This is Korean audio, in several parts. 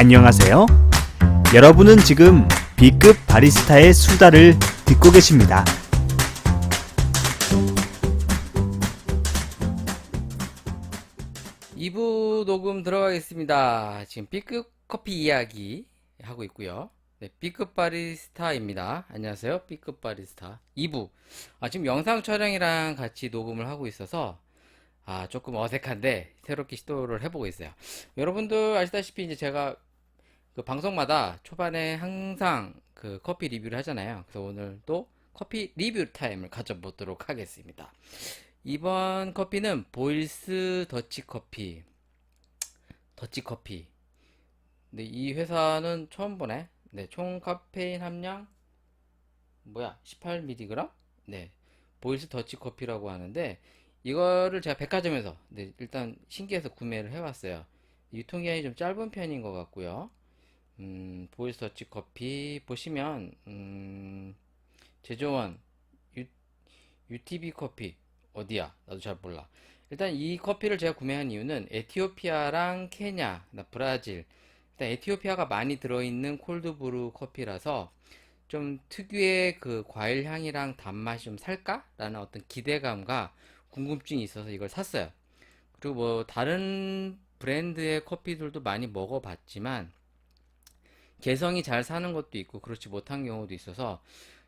안녕하세요. 여러분은 지금 B급 바리스타의 수다를 듣고 계십니다. 이부 녹음 들어가겠습니다. 지금 B급 커피 이야기 하고 있고요. 네, B급 바리스타입니다. 안녕하세요. B급 바리스타 2부. 지금 영상 촬영이랑 같이 녹음을 하고 있어서 조금 어색한데 새롭게 시도를 해보고 있어요. 여러분들 아시다시피 이제 제가 그 방송마다 초반에 항상 그 커피 리뷰를 하잖아요. 그래서 오늘 또 커피 리뷰 타임을 가져보도록 하겠습니다. 이번 커피는 보일스 더치커피. 근데 이 회사는 처음 보네. 네, 총 카페인 함량 18mg? 네, 보일스 더치커피라고 하는데 이거를 제가 백화점에서 일단 신기해서 구매를 해왔어요. 유통기한이 좀 짧은 편인 것 같고요. 보일스 더치커피 보시면 제조원 UTB 커피 어디야? 나도 잘 몰라. 일단 이 커피를 제가 구매한 이유는 에티오피아랑 케냐, 브라질. 일단 에티오피아가 많이 들어있는 콜드브루 커피라서 좀 특유의 그 과일 향이랑 단맛이 좀 살까? 라는 어떤 기대감과 궁금증이 있어서 이걸 샀어요. 그리고 뭐 다른 브랜드의 커피들도 많이 먹어봤지만 개성이 잘 사는 것도 있고 그렇지 못한 경우도 있어서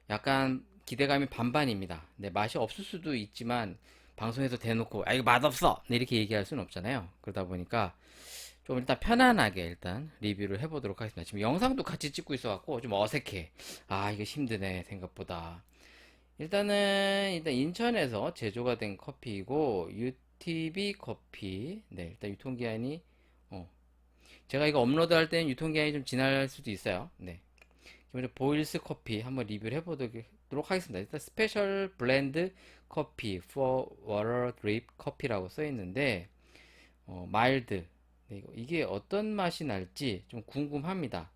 약간 기대감이 반반입니다. 네, 맛이 없을 수도 있지만 방송에서 대놓고 이거 맛없어! 네, 이렇게 얘기할 수는 없잖아요. 그러다 보니까 좀 일단 편안하게 일단 리뷰를 해보도록 하겠습니다. 지금 영상도 같이 찍고 있어갖고 좀 어색해. 이거 힘드네 생각보다. 일단 인천에서 제조가 된 커피이고 UTB 커피. 네, 일단 유통기한이 제가 이거 업로드할 때는 유통기한이 좀 지날 수도 있어요. 네. 먼저 보일스 커피 한번 리뷰를 해보도록 하겠습니다. 일단 스페셜 블렌드 커피 for water drip 커피라고 써 있는데 마일드. 네, 이게 어떤 맛이 날지 좀 궁금합니다.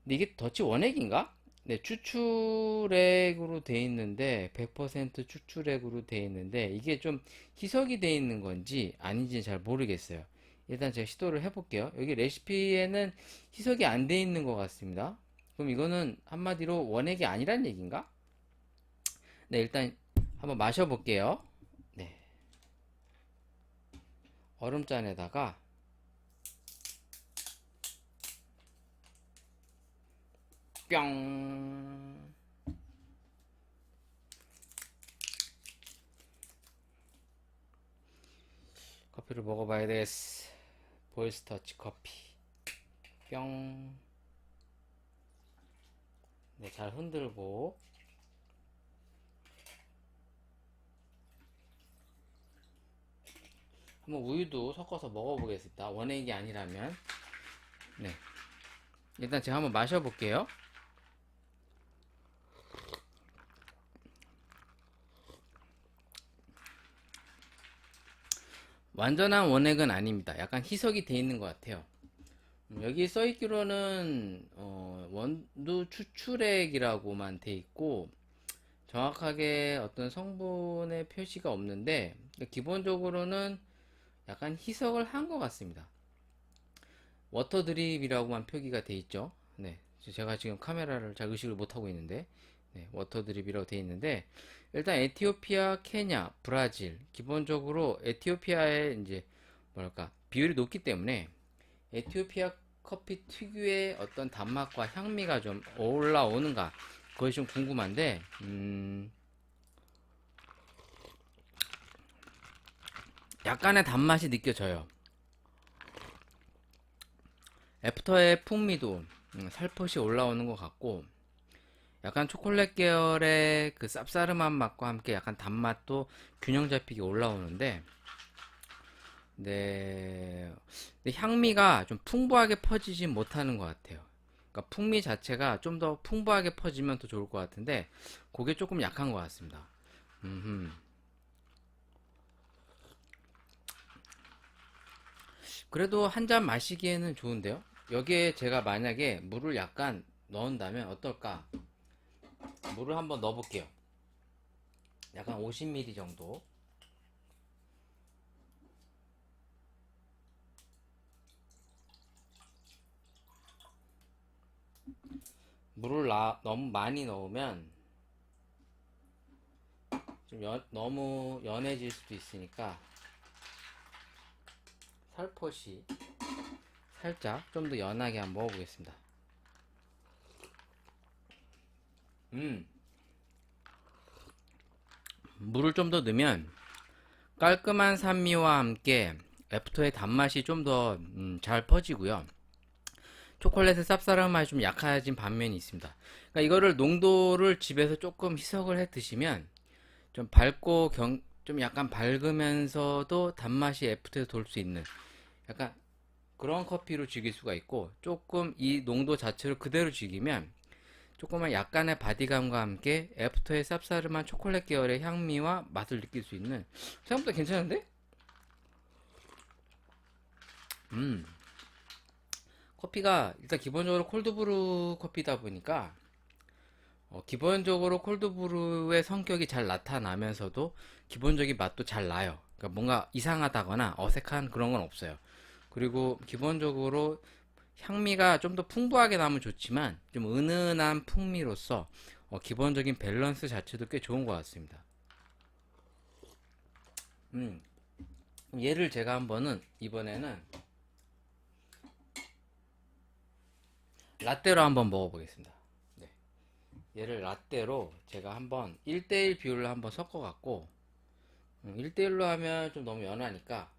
근데 이게 더치 원액인가? 네, 추출액으로 돼 있는데 100% 추출액으로 돼 있는데 이게 좀 희석이 돼 있는 건지 아닌지 잘 모르겠어요. 일단 제가 시도를 해볼게요. 여기 레시피에는 희석이 안 돼 있는 것 같습니다. 그럼 이거는 한마디로 원액이 아니란 얘기인가? 네, 일단 한번 마셔볼게요. 네, 얼음잔에다가 뿅. 커피를 먹어봐야 되겠어. 보이스 터치 커피. 뿅. 네, 잘 흔들고. 한번 우유도 섞어서 먹어보겠습니다. 원액이 아니라면. 네. 일단 제가 한번 마셔볼게요. 완전한 원액은 아닙니다. 약간 희석이 돼 있는 것 같아요. 여기 써있기로는 원두 추출액이라고만 돼 있고 정확하게 어떤 성분의 표시가 없는데 기본적으로는 약간 희석을 한 것 같습니다. 워터 드립이라고만 표기가 돼 있죠. 네, 제가 지금 카메라를 잘 의식을 못하고 있는데 네, 워터 드립이라고 돼 있는데 일단 에티오피아, 케냐, 브라질 기본적으로 에티오피아의 이제 뭐랄까 비율이 높기 때문에 에티오피아 커피 특유의 어떤 단맛과 향미가 좀 올라오는가 그것이 좀 궁금한데 약간의 단맛이 느껴져요. 애프터의 풍미도 살포시 올라오는 것 같고 약간 초콜릿 계열의 그 쌉싸름한 맛과 함께 약간 단맛도 균형 잡히게 올라오는데 네, 근데 향미가 좀 풍부하게 퍼지지 못하는 것 같아요. 그러니까 풍미 자체가 좀 더 풍부하게 퍼지면 더 좋을 것 같은데 그게 조금 약한 것 같습니다. 그래도 한 잔 마시기에는 좋은데요. 여기에 제가 만약에 물을 약간 넣은다면 어떨까? 물을 한번 넣어볼게요. 약간 50ml 정도. 물을 너무 많이 넣으면 좀 너무 연해질 수도 있으니까 살포시 살짝 좀 더 연하게 한번 먹어보겠습니다. 물을 좀 더 넣으면 깔끔한 산미와 함께 애프터의 단맛이 좀 더 잘 퍼지고요. 초콜릿의 쌉싸름 맛이 좀 약해진 반면이 있습니다. 그러니까 이거를 농도를 집에서 조금 희석을 해 드시면 좀 밝고 좀 약간 밝으면서도 단맛이 애프터에서 돌 수 있는 약간 그런 커피로 즐길 수가 있고, 조금 이 농도 자체를 그대로 즐기면 조금만 약간의 바디감과 함께 애프터의 쌉싸름한 초콜릿 계열의 향미와 맛을 느낄 수 있는, 생각보다 괜찮은데? 커피가 일단 기본적으로 콜드브루 커피다 보니까 기본적으로 콜드브루의 성격이 잘 나타나면서도 기본적인 맛도 잘 나요. 그러니까 뭔가 이상하다거나 어색한 그런 건 없어요. 그리고 기본적으로 향미가 좀 더 풍부하게 나면 좋지만 좀 은은한 풍미로서 기본적인 밸런스 자체도 꽤 좋은 것 같습니다. 음, 얘를 제가 이번에는 라떼로 한번 먹어보겠습니다. 네. 얘를 라떼로 제가 한번 1대1 비율로 한번 섞어갖고 1대1로 하면 좀 너무 연하니까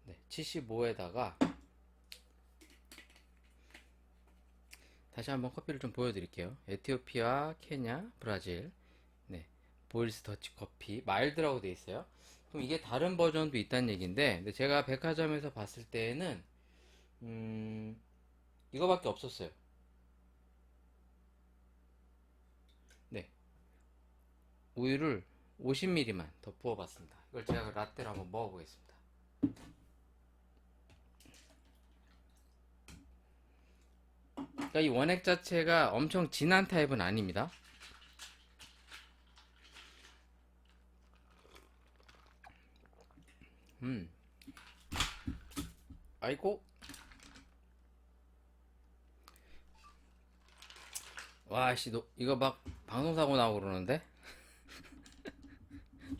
네, 75에다가 다시 한번 커피를 좀 보여드릴게요. 에티오피아, 케냐, 브라질. 네, 보일스 더치 커피 마일드라고 돼 있어요. 그럼 이게 다른 버전도 있다는 얘기인데, 근데 제가 백화점에서 봤을 때에는 이거밖에 없었어요. 네, 우유를 50ml만 더 부어봤습니다. 이걸 제가 라떼로 한번 먹어보겠습니다. 그러니까 이 원액 자체가 엄청 진한 타입은 아닙니다. 아이고. 와씨, 이거 막 방송사고 나고 그러는데?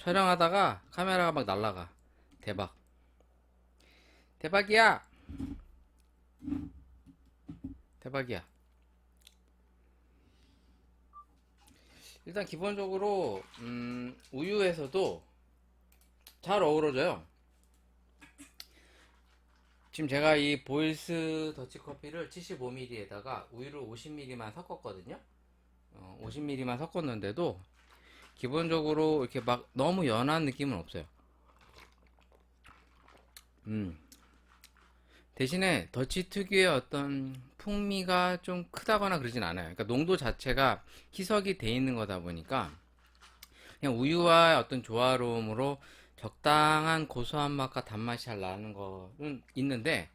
촬영하다가 카메라가 막 날라가. 대박. 대박이야! 대박이야. 일단 기본적으로 우유에서도 잘 어우러져요. 지금 제가 이 보일스 더치커피를 75ml에다가 우유를 50ml만 섞었거든요. 50ml만 섞었는데도 기본적으로 이렇게 막 너무 연한 느낌은 없어요. 대신에 더치 특유의 어떤 풍미가 좀 크다거나 그러진 않아요. 그러니까 농도 자체가 희석이 돼 있는 거다 보니까 그냥 우유와 어떤 조화로움으로 적당한 고소한 맛과 단맛이 잘 나는 거는 있는데,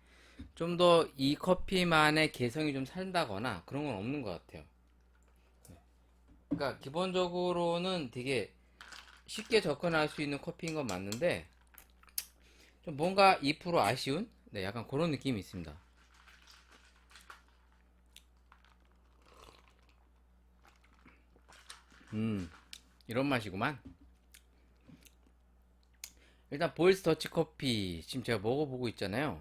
좀 더 이 커피만의 개성이 좀 산다거나 그런 건 없는 것 같아요. 그러니까 기본적으로는 되게 쉽게 접근할 수 있는 커피인 건 맞는데, 좀 뭔가 2% 아쉬운? 네, 약간 그런 느낌이 있습니다. 이런 맛이구만. 일단 보일스 더치 커피 지금 제가 먹어보고 있잖아요.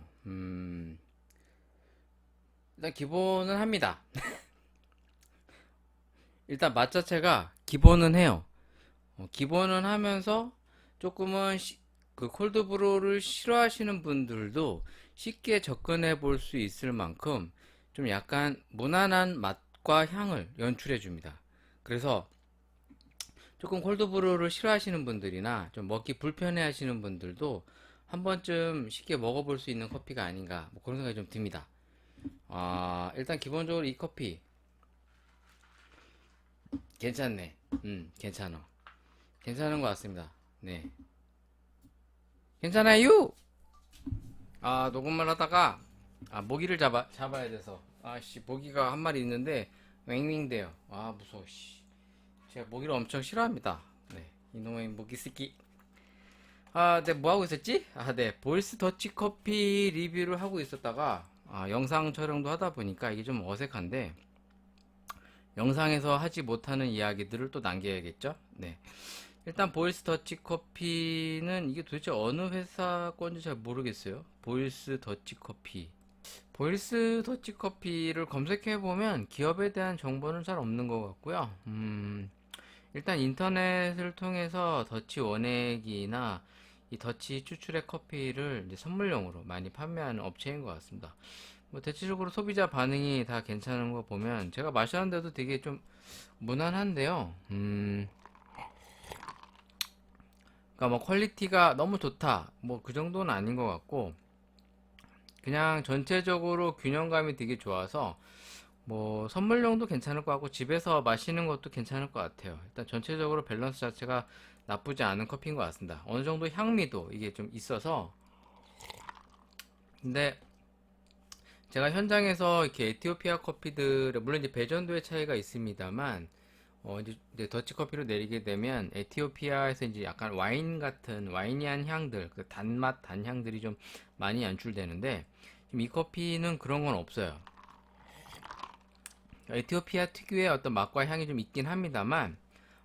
일단 기본은 합니다. 일단 맛 자체가 기본은 해요. 기본은 하면서 조금은 그 콜드브루를 싫어하시는 분들도 쉽게 접근해 볼 수 있을 만큼 좀 약간 무난한 맛과 향을 연출해 줍니다. 그래서 조금 콜드브루를 싫어하시는 분들이나 좀 먹기 불편해 하시는 분들도 한 번쯤 쉽게 먹어볼 수 있는 커피가 아닌가, 뭐 그런 생각이 좀 듭니다. 일단 기본적으로 이 커피 괜찮네. 괜찮아. 괜찮은 것 같습니다. 네. 괜찮아요! 녹음을 하다가, 모기를 잡아야 돼서. 씨, 모기가 한 마리 있는데, 웽웽대요. 무서워, 씨. 제가 모기를 엄청 싫어합니다. 네. 이놈의 모기 새끼. 네, 뭐 하고 있었지? 네, 보이스 더치 커피 리뷰를 하고 있었다가, 영상 촬영도 하다 보니까 이게 좀 어색한데, 영상에서 하지 못하는 이야기들을 또 남겨야겠죠? 네. 일단, 보이스 더치 커피는 이게 도대체 어느 회사 건지 잘 모르겠어요. 보이스 더치 커피. 보이스 더치 커피를 검색해보면 기업에 대한 정보는 잘 없는 것 같고요. 일단 인터넷을 통해서 더치 원액이나 이 더치 추출의 커피를 이제 선물용으로 많이 판매하는 업체인 것 같습니다. 뭐 대체적으로 소비자 반응이 다 괜찮은 거 보면 제가 마셨는데도 되게 좀 무난한데요. 그러니까 뭐 퀄리티가 너무 좋다 뭐 그 정도는 아닌 것 같고 그냥 전체적으로 균형감이 되게 좋아서 뭐 선물용도 괜찮을 것 같고 집에서 마시는 것도 괜찮을 것 같아요. 일단 전체적으로 밸런스 자체가 나쁘지 않은 커피인 것 같습니다. 어느 정도 향미도 이게 좀 있어서 근데 제가 현장에서 이렇게 에티오피아 커피들 물론 이제 배전도의 차이가 있습니다만 이제 더치 커피로 내리게 되면 에티오피아에서 이제 약간 와인 같은 와이니한 향들 그 단맛 단향들이 좀 많이 연출되는데 지금 이 커피는 그런 건 없어요. 에티오피아 특유의 어떤 맛과 향이 좀 있긴 합니다만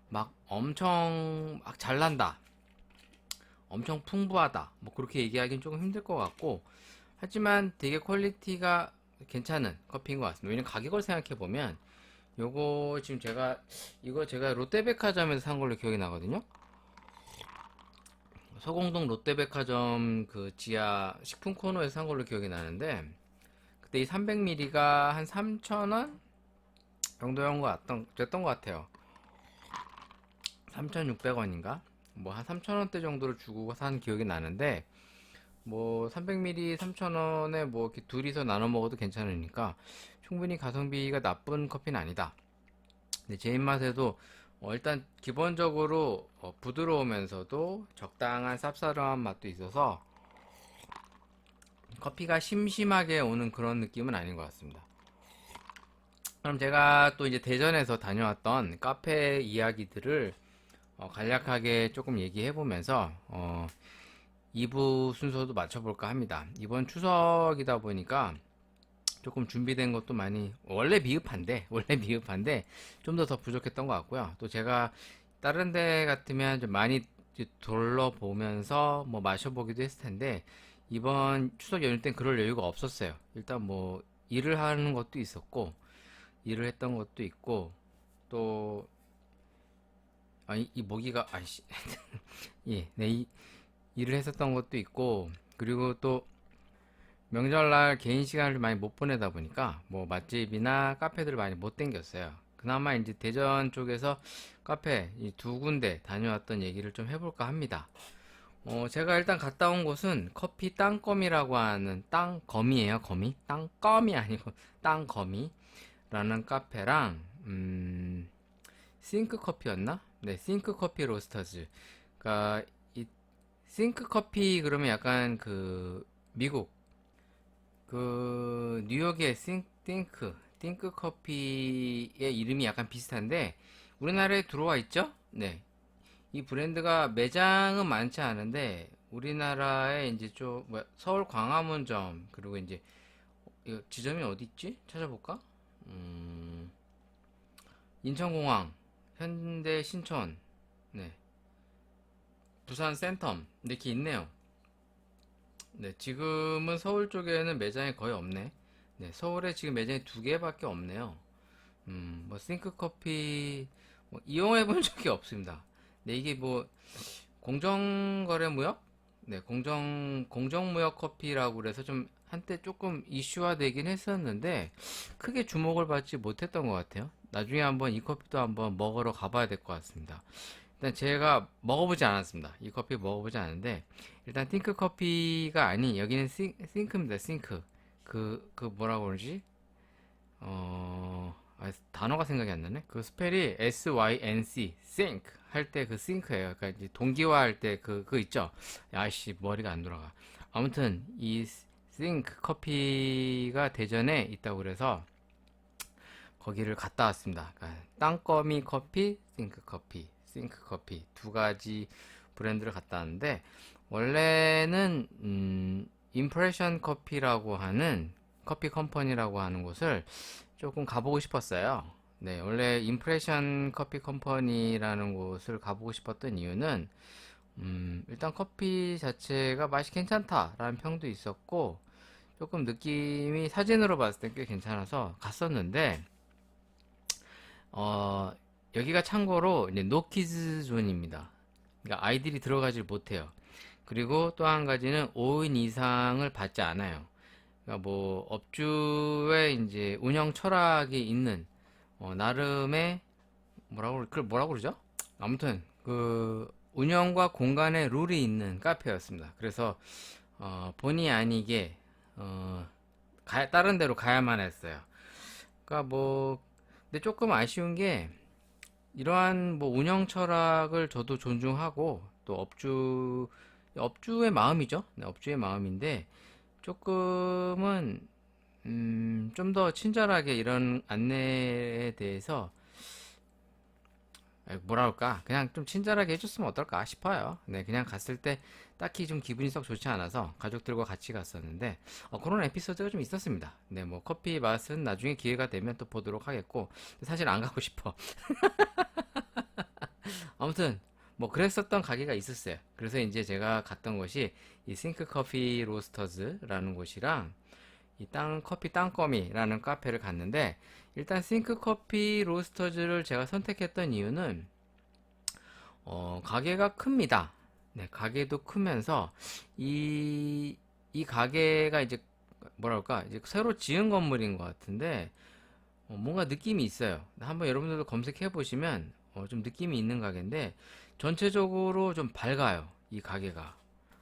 막 엄청 막 잘난다 엄청 풍부하다 뭐 그렇게 얘기하기는 조금 힘들 것 같고 하지만 되게 퀄리티가 괜찮은 커피인 것 같습니다. 왜냐면 가격을 생각해 보면 요거 지금 이거 제가 롯데백화점에서 산 걸로 기억이 나거든요. 서공동 롯데백화점 그 지하 식품 코너에서 산 걸로 기억이 나는데 그때 이 300ml가 한 3,000원 됐던 것 같아요. 3,600원인가? 뭐 한 3,000원대 정도를 주고 산 기억이 나는데 뭐 300ml 3,000원에 뭐 이렇게 둘이서 나눠 먹어도 괜찮으니까 충분히 가성비가 나쁜 커피는 아니다. 근데 제 입맛에도 일단 기본적으로 부드러우면서도 적당한 쌉싸름한 맛도 있어서 커피가 심심하게 오는 그런 느낌은 아닌 것 같습니다. 그럼 제가 또 이제 대전에서 다녀왔던 카페 이야기들을 간략하게 조금 얘기해 보면서 2부 순서도 맞춰볼까 합니다. 이번 추석이다 보니까 조금 준비된 것도 많이 원래 미흡한데 좀 더 부족했던 것 같고요. 또 제가 다른 데 같으면 좀 많이 둘러보면서 뭐 마셔보기도 했을 텐데 이번 추석 연휴 땐 그럴 여유가 없었어요. 일단 뭐 일을 하는 것도 있었고 일을 했던 것도 있고 또 이 모기가 아이씨 예, 네, 일을 했었던 것도 있고 그리고 또 명절날 개인 시간을 많이 못 보내다 보니까 뭐 맛집이나 카페들을 많이 못 땡겼어요. 그나마 이제 대전 쪽에서 카페 이 두 군데 다녀왔던 얘기를 좀 해볼까 합니다. 제가 일단 갔다 온 곳은 커피 땅거미라고 하는 땅거미예요, 거미? 땅거미 아니고 땅거미라는 카페랑 싱크 커피였나? 네, 싱크 커피 로스터즈. 그러니까 이 싱크 커피 그러면 약간 그 미국 그 뉴욕의 띵크 커피의 이름이 약간 비슷한데 우리나라에 들어와 있죠? 네. 이 브랜드가 매장은 많지 않은데 우리나라에 이제 좀 서울 광화문점 그리고 이제 이거 지점이 어디 있지? 찾아볼까? 인천공항, 현대 신촌, 네. 부산 센텀 이렇게 있네요. 네, 지금은 서울 쪽에는 매장이 거의 없네. 네, 서울에 지금 매장이 두 개밖에 없네요. 뭐 싱크 커피 뭐 이용해 본 적이 없습니다. 네, 이게 뭐 공정거래무역? 네, 공정무역 커피라고 그래서 좀 한때 조금 이슈화 되긴 했었는데 크게 주목을 받지 못했던 것 같아요. 나중에 한번 이 커피도 한번 먹으러 가봐야 될 것 같습니다. 일단 제가 먹어보지 않았습니다. 이 커피 먹어보지 않았는데 일단 띵크 커피가 아닌 여기는 싱크입니다. 싱크 그 뭐라고 그러지? 단어가 생각이 안 나네. 그 스펠이 SYNC think 할 때 그 싱크예요. 그러니까 이제 동기화 할 때 그거 있죠. 아씨 머리가 안 돌아가. 아무튼 이 think 커피가 대전에 있다고 그래서 거기를 갔다 왔습니다. 그러니까 땅거미 커피, 싱크 커피 두 가지 브랜드를 갔다 왔는데, 원래는 임프레션 커피라고 하는 커피 컴퍼니라고 하는 곳을 조금 가보고 싶었어요. 네, 원래 임프레션 커피 컴퍼니라는 곳을 가보고 싶었던 이유는 일단 커피 자체가 맛이 괜찮다라는 평도 있었고, 조금 느낌이 사진으로 봤을 때 꽤 괜찮아서 갔었는데, 어, 여기가 참고로 이제 노키즈 존입니다. 그러니까 아이들이 들어가질 못해요. 그리고 또 한 가지는 5인 이상을 받지 않아요. 그러니까 뭐 업주의 이제 운영 철학이 있는 나름의 뭐라고 그러죠? 아무튼 그 운영과 공간의 룰이 있는 카페였습니다. 그래서 본의 아니게 다른 데로 가야만 했어요. 그러니까 뭐 근데 조금 아쉬운 게 이러한 뭐 운영 철학을 저도 존중하고 또 업주의 마음이죠. 네, 업주의 마음인데 조금은 좀 더 친절하게 이런 안내에 대해서 뭐라 그럴까 그냥 좀 친절하게 해줬으면 어떨까 싶어요. 네, 그냥 갔을 때 딱히 좀 기분이 썩 좋지 않아서 가족들과 같이 갔었는데 그런 에피소드가 좀 있었습니다. 네, 뭐 커피 맛은 나중에 기회가 되면 또 보도록 하겠고 사실 안 가고 싶어. 아무튼 뭐 그랬었던 가게가 있었어요. 그래서 이제 제가 갔던 곳이 이 싱크 커피 로스터즈라는 곳이랑 이 커피 땅거미라는 카페를 갔는데, 일단 싱크 커피 로스터즈를 제가 선택했던 이유는 가게가 큽니다. 네, 가게도 크면서 이 가게가 이제 뭐랄까 이제 새로 지은 건물인 것 같은데 뭔가 느낌이 있어요. 한번 여러분들도 검색해 보시면 좀 느낌이 있는 가게인데 전체적으로 좀 밝아요. 이 가게가.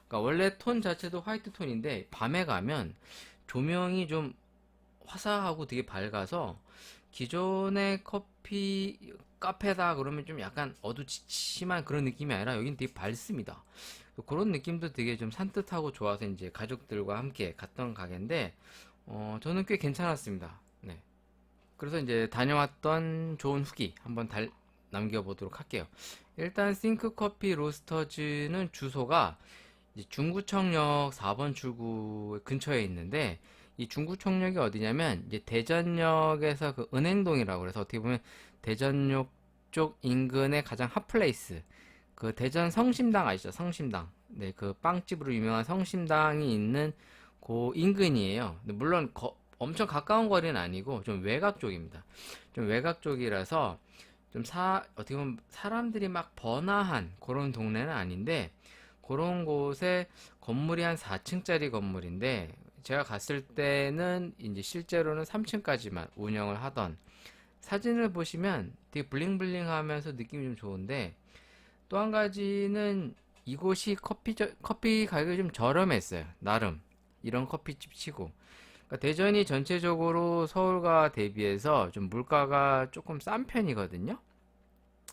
그러니까 원래 톤 자체도 화이트 톤인데 밤에 가면 조명이 좀 화사하고 되게 밝아서 기존의 커피 카페다 그러면 좀 약간 어두침침한 그런 느낌이 아니라 여긴 되게 밝습니다. 그런 느낌도 되게 좀 산뜻하고 좋아서 이제 가족들과 함께 갔던 가게인데 저는 꽤 괜찮았습니다. 네. 그래서 이제 다녀왔던 좋은 후기 한번 남겨보도록 할게요. 일단 싱크 커피 로스터즈는 주소가 이제 중구청역 4번 출구 근처에 있는데, 이 중구청역이 어디냐면 이제 대전역에서 그 은행동이라고 그래서 어떻게 보면 대전역 쪽 인근의 가장 핫플레이스, 그 대전 성심당 아시죠? 성심당. 네, 그 빵집으로 유명한 성심당이 있는 그 인근이에요. 근데 물론 엄청 가까운 거리는 아니고 좀 외곽 쪽입니다. 좀 외곽 쪽이라서 좀 어떻게 보면 사람들이 막 번화한 그런 동네는 아닌데, 그런 곳에 건물이 한 4층짜리 건물인데, 제가 갔을 때는 이제 실제로는 3층까지만 운영을 하던, 사진을 보시면 되게 블링블링 하면서 느낌이 좀 좋은데, 또 한 가지는 이곳이 커피 가격이 좀 저렴했어요. 나름. 이런 커피집 치고. 그러니까 대전이 전체적으로 서울과 대비해서 좀 물가가 조금 싼 편이거든요.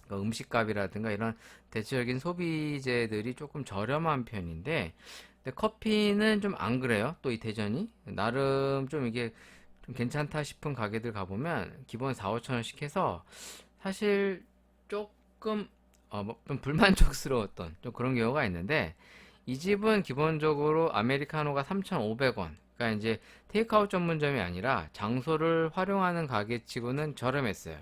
그러니까 음식값이라든가 이런 대체적인 소비재들이 조금 저렴한 편인데, 근데 커피는 좀 안 그래요. 또 이 대전이 나름 좀 이게 좀 괜찮다 싶은 가게들 가보면 기본 4, 5천 원씩 해서 사실 조금 뭐좀 불만족스러웠던 좀 그런 경우가 있는데, 이 집은 기본적으로 아메리카노가 3,500원. 그러니까 이제 테이크아웃 전문점이 아니라 장소를 활용하는 가게치고는 저렴했어요.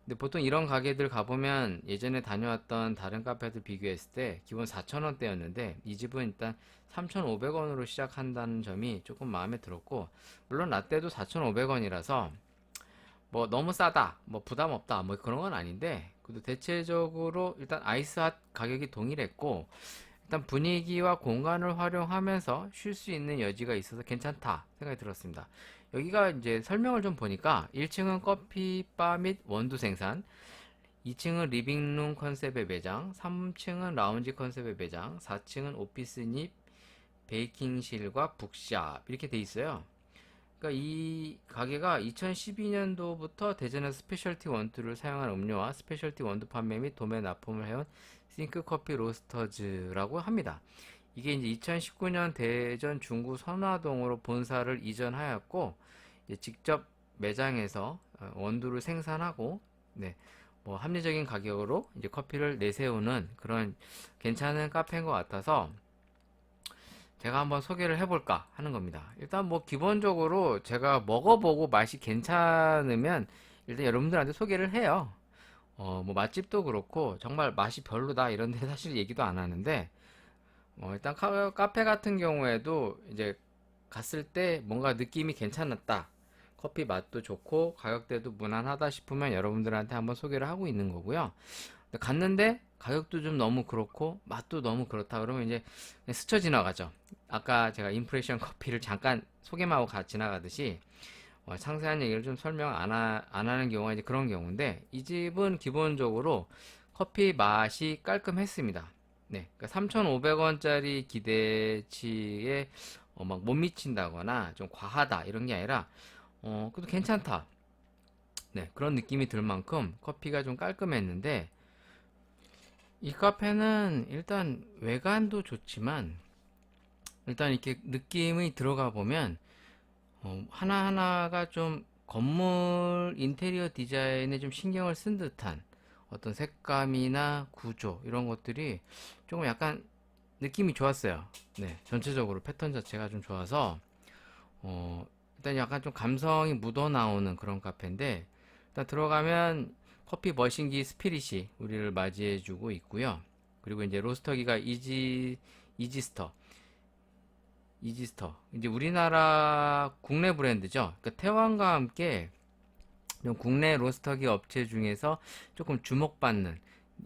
근데 보통 이런 가게들 가보면 예전에 다녀왔던 다른 카페들 비교했을 때 기본 4,000원대였는데 이 집은 일단 3,500원으로 시작한다는 점이 조금 마음에 들었고, 물론 라떼도 4,500원이라서 뭐 너무 싸다, 뭐 부담 없다, 뭐 그런 건 아닌데, 그래도 대체적으로 일단 아이스핫 가격이 동일했고, 일단 분위기와 공간을 활용하면서 쉴 수 있는 여지가 있어서 괜찮다 생각이 들었습니다. 여기가 이제 설명을 좀 보니까 1층은 커피바 및 원두 생산, 2층은 리빙룸 컨셉의 매장, 3층은 라운지 컨셉의 매장, 4층은 오피스닙, 베이킹실과 북샵 이렇게 돼 있어요. 그러니까 이 가게가 2012년도부터 대전에서 스페셜티 원두를 사용한 음료와 스페셜티 원두 판매 및 도매 납품을 해온 싱크 커피 로스터즈라고 합니다. 이게 이제 2019년 대전 중구 선화동으로 본사를 이전하였고, 이제 직접 매장에서 원두를 생산하고, 네, 뭐 합리적인 가격으로 이제 커피를 내세우는 그런 괜찮은 카페인 것 같아서 제가 한번 소개를 해볼까 하는 겁니다. 일단 뭐 기본적으로 제가 먹어보고 맛이 괜찮으면 일단 여러분들한테 소개를 해요. 뭐 맛집도 그렇고 정말 맛이 별로다 이런 데 사실 얘기도 안 하는데 일단 카페 같은 경우에도 이제 갔을 때 뭔가 느낌이 괜찮았다. 커피 맛도 좋고 가격대도 무난하다 싶으면 여러분들한테 한번 소개를 하고 있는 거고요. 근데 갔는데 가격도 좀 너무 그렇고 맛도 너무 그렇다 그러면 이제 그냥 스쳐 지나가죠. 아까 제가 인프레션 커피를 잠깐 소개만 하고 지나가듯이 상세한 얘기를 좀 설명 안 하는 경우가 이제 그런 경우인데 이 집은 기본적으로 커피 맛이 깔끔했습니다. 네, 그러니까 3,500원짜리 기대치에 막 못 미친다거나 좀 과하다 이런 게 아니라 그래도 괜찮다. 네, 그런 느낌이 들 만큼 커피가 좀 깔끔했는데 이 카페는 일단 외관도 좋지만 일단 이렇게 느낌이 들어가 보면 하나하나가 좀 건물 인테리어 디자인에 좀 신경을 쓴 듯한 어떤 색감이나 구조 이런 것들이 조금 약간 느낌이 좋았어요. 네, 전체적으로 패턴 자체가 좀 좋아서 일단 약간 좀 감성이 묻어나오는 그런 카페인데 일단 들어가면 커피 머신기 스피릿이 우리를 맞이해주고 있고요. 그리고 이제 로스터기가 이지스터 이제 우리나라 국내 브랜드죠. 그러니까 태완과 함께 좀 국내 로스터기 업체 중에서 조금 주목받는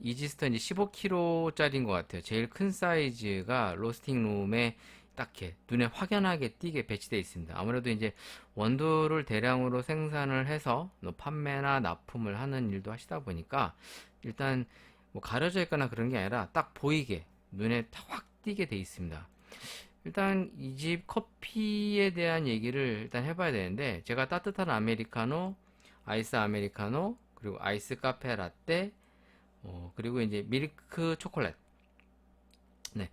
이지스터 이제 15kg짜리인 것 같아요. 제일 큰 사이즈가 로스팅 룸에 딱 이렇게 눈에 확연하게 띄게 배치되어 있습니다. 아무래도 이제 원두를 대량으로 생산을 해서 판매나 납품을 하는 일도 하시다 보니까 일단 뭐 가려져 있거나 그런 게 아니라 딱 보이게 눈에 확 띄게 돼 있습니다. 일단 이 집 커피에 대한 얘기를 일단 해봐야 되는데 제가 따뜻한 아메리카노, 아이스 아메리카노, 그리고 아이스 카페 라떼, 그리고 이제 밀크 초콜릿. 네,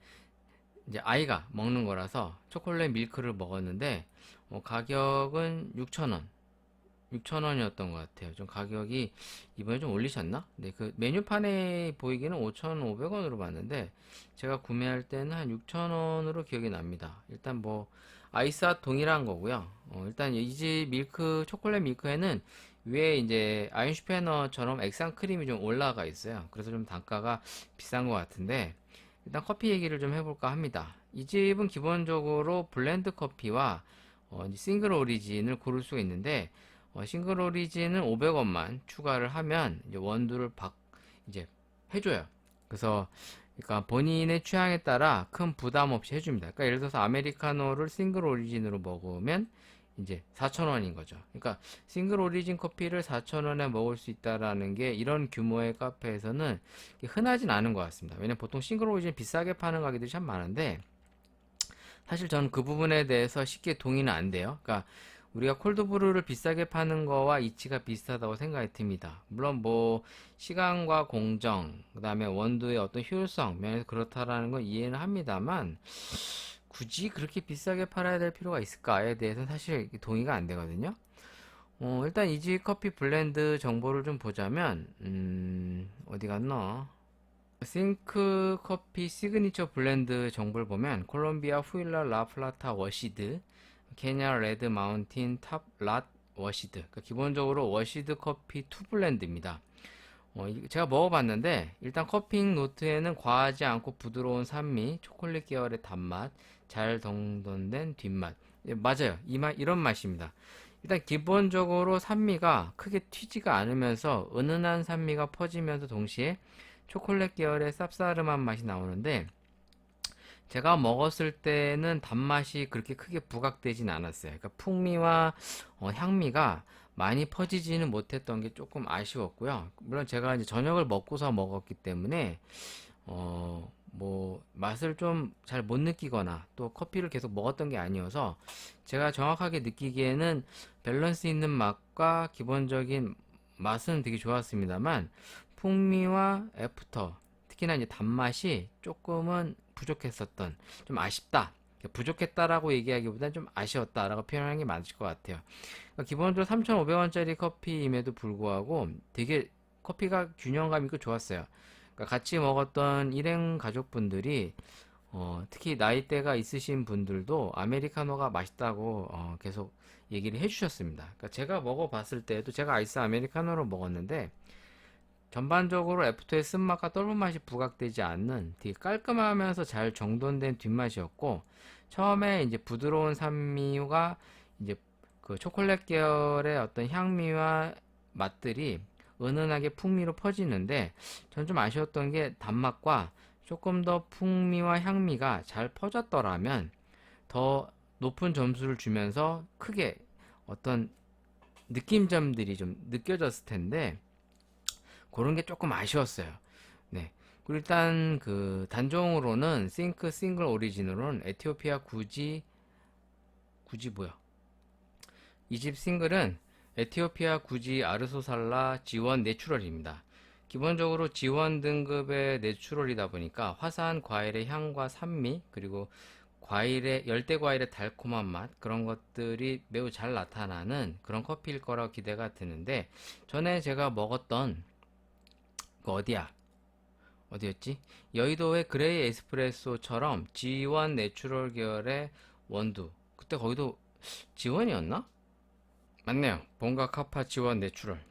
이제 아이가 먹는 거라서 초콜릿 밀크를 먹었는데 가격은 6,000원. 6,000원이었던 것 같아요. 좀 가격이 이번에 좀 올리셨나? 네, 그 메뉴판에 보이기는 5,500원으로 봤는데 제가 구매할 때는 한 6,000원으로 기억이 납니다. 일단 뭐 아이스와 동일한 거고요. 일단 이 집 밀크 초콜릿 밀크에는 위에 이제 아인슈페너처럼 액상 크림이 좀 올라가 있어요. 그래서 좀 단가가 비싼 것 같은데 일단 커피 얘기를 좀 해볼까 합니다. 이 집은 기본적으로 블렌드 커피와 싱글 오리진을 고를 수가 있는데 싱글 오리진은 500원만 추가를 하면 이제 원두를 이제 해줘요. 그래서 그러니까 본인의 취향에 따라 큰 부담 없이 해줍니다. 그러니까 예를 들어서 아메리카노를 싱글 오리진으로 먹으면 이제 4,000원인 거죠. 그러니까 싱글 오리진 커피를 4,000원에 먹을 수 있다라는 게 이런 규모의 카페에서는 흔하진 않은 것 같습니다. 왜냐면 보통 싱글 오리진 비싸게 파는 가게들이 참 많은데 사실 저는 그 부분에 대해서 쉽게 동의는 안 돼요. 그러니까 우리가 콜드브루를 비싸게 파는 거와 이치가 비슷하다고 생각이 듭니다. 물론 뭐 시간과 공정, 그 다음에 원두의 어떤 효율성 면에서 그렇다라는 건 이해는 합니다만 굳이 그렇게 비싸게 팔아야 될 필요가 있을까에 대해서는 사실 동의가 안 되거든요. 일단 이지 커피 블렌드 정보를 좀 보자면 어디 갔나? 싱크 커피 시그니처 블렌드 정보를 보면 콜롬비아 후일라 라플라타 워시드, 케냐 레드 마운틴 탑 랏 워시드. 그러니까 기본적으로 워시드 커피 투 블렌드입니다. 제가 먹어봤는데 일단 커핑 노트에는 과하지 않고 부드러운 산미, 초콜릿 계열의 단맛, 잘 정돈된 뒷맛. 예, 맞아요. 이런 맛입니다. 일단 기본적으로 산미가 크게 튀지가 않으면서 은은한 산미가 퍼지면서 동시에 초콜릿 계열의 쌉싸름한 맛이 나오는데 제가 먹었을 때는 단맛이 그렇게 크게 부각되진 않았어요. 그러니까 풍미와 향미가 많이 퍼지지는 못했던 게 조금 아쉬웠고요. 물론 제가 이제 저녁을 먹고서 먹었기 때문에 뭐 맛을 좀 잘 못 느끼거나 또 커피를 계속 먹었던 게 아니어서 제가 정확하게 느끼기에는 밸런스 있는 맛과 기본적인 맛은 되게 좋았습니다만 풍미와 애프터 특히나 이제 단맛이 조금은 부족했었던 좀 아쉽다 부족했다라고 얘기하기보다는 좀 아쉬웠다라고 표현하는 게 맞을 것 같아요. 그러니까 기본적으로 3,500원짜리 커피임에도 불구하고 되게 커피가 균형감 있고 좋았어요. 그러니까 같이 먹었던 일행 가족분들이 특히 나이대가 있으신 분들도 아메리카노가 맛있다고 계속 얘기를 해주셨습니다. 그러니까 제가 먹어봤을 때도 제가 아이스 아메리카노로 먹었는데 전반적으로 애프터의 쓴맛과 떫은 맛이 부각되지 않는 되게 깔끔하면서 잘 정돈된 뒷맛이었고, 처음에 이제 부드러운 산미가 이제 그 초콜릿 계열의 어떤 향미와 맛들이 은은하게 풍미로 퍼지는데, 전 좀 아쉬웠던 게 단맛과 조금 더 풍미와 향미가 잘 퍼졌더라면 더 높은 점수를 주면서 크게 어떤 느낌점들이 좀 느껴졌을 텐데, 그런 게 조금 아쉬웠어요. 네. 그리고 일단 그 단종으로는 싱크 싱글 오리진으로는 에티오피아 구지 뭐야? 이 집 싱글은 에티오피아 구지 아르소살라 지원 내추럴입니다. 기본적으로 지원 등급의 내추럴이다 보니까 화사한 과일의 향과 산미, 그리고 열대 과일의 달콤한 맛, 그런 것들이 매우 잘 나타나는 그런 커피일 거라고 기대가 드는데, 전에 제가 먹었던 그 어디였지? 여의도의 그레이 에스프레소처럼 G1 내추럴 계열의 원두, 그때 거기도 G1이었나? 맞네요. 본가 카파 G1 내추럴.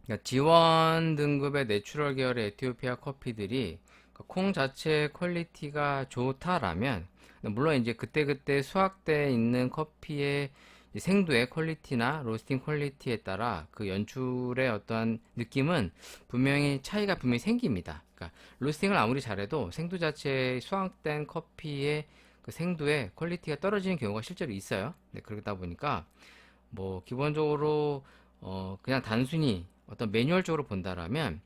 그러니까 G1 등급의 내추럴 계열의 에티오피아 커피들이 콩 자체의 퀄리티가 좋다라면, 물론 이제 그때그때 수확되어 있는 커피의 생두의 퀄리티나 로스팅 퀄리티에 따라 그 연출의 어떠한 느낌은 차이가 분명히 생깁니다. 그러니까 로스팅을 아무리 잘해도 생두 자체에 수확된 커피의 그 생두의 퀄리티가 떨어지는 경우가 실제로 있어요. 네, 그러다 보니까 뭐 기본적으로 그냥 단순히 어떤 매뉴얼적으로 본다라면